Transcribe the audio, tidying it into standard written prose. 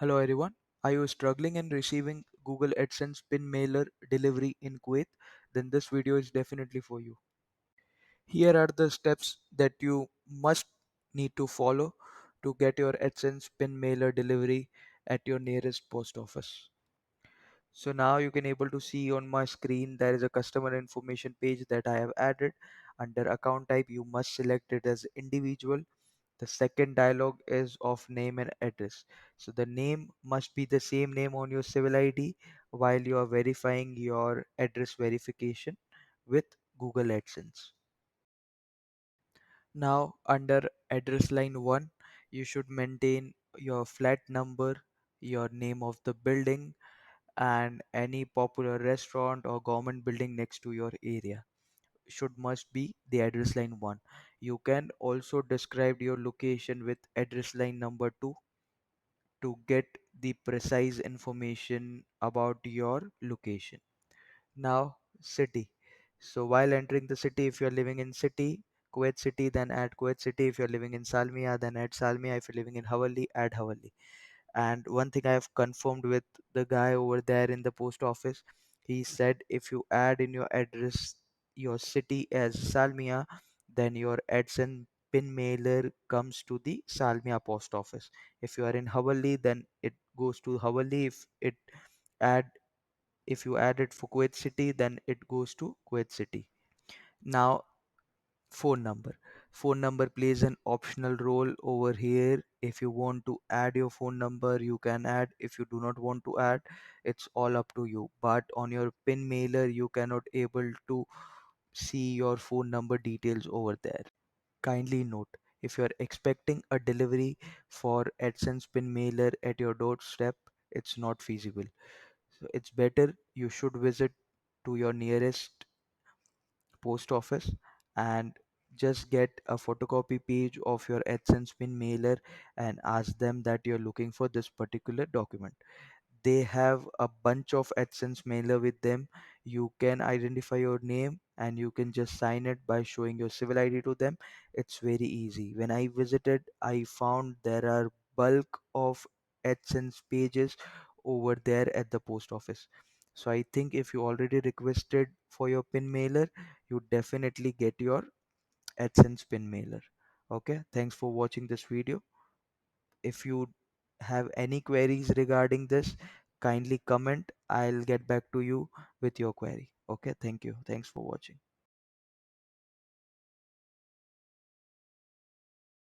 Hello everyone. Are you struggling in receiving Google AdSense PIN mailer delivery in Kuwait? Then this video is definitely for you. Here are the steps that you must need to follow to get your AdSense PIN mailer delivery at your nearest post office. So now you can able to see on my screen there is a customer information page that I have added. Under account type you must select it as individual. The second dialog is of name and address. So the name must be the same name on your civil ID while you are verifying your address verification with Google AdSense. Now under address line 1, you should maintain your flat number, your name of the building, and any popular restaurant or government building next to your area should must be the address line 1. You can also describe your location with address line number 2 to get the precise information about your location. Now city. So while entering the city, if you're living in city, Kuwait city, then add Kuwait city. If you're living in Salmiya, then add Salmiya. If you're living in Hawali, add Hawali. And one thing I have confirmed with the guy over there in the post office, he said if you add in your address your city as Salmiya, then your AdSense pin mailer comes to the Salmiya post office. If you are in Hawali, then it goes to Hawali. Add if you add it for Kuwait city, then it goes to Kuwait city. Now phone number. Phone number plays an optional role over here. If you want to add your phone number, you can add. If you do not want to add, it's all up to you. But on your pin mailer, you cannot able to see your phone number details over there. Kindly note, if you are expecting a delivery for AdSense pin mailer at your doorstep, it's not feasible. So it's better you should visit to your nearest post office and just get a photocopy page of your AdSense pin mailer and ask them that you're looking for this particular document. They have a bunch of AdSense mailer with them. You can identify your name and you can just sign it by showing your civil ID to them. It's very easy. When I visited, I found there are bulk of AdSense pages over there at the post office. So I think if you already requested for your pin mailer, you definitely get your AdSense pin mailer. Okay, thanks for watching this video. If you have any queries regarding this, kindly comment. I'll get back to you with your query. Okay, thank you. Thanks for watching.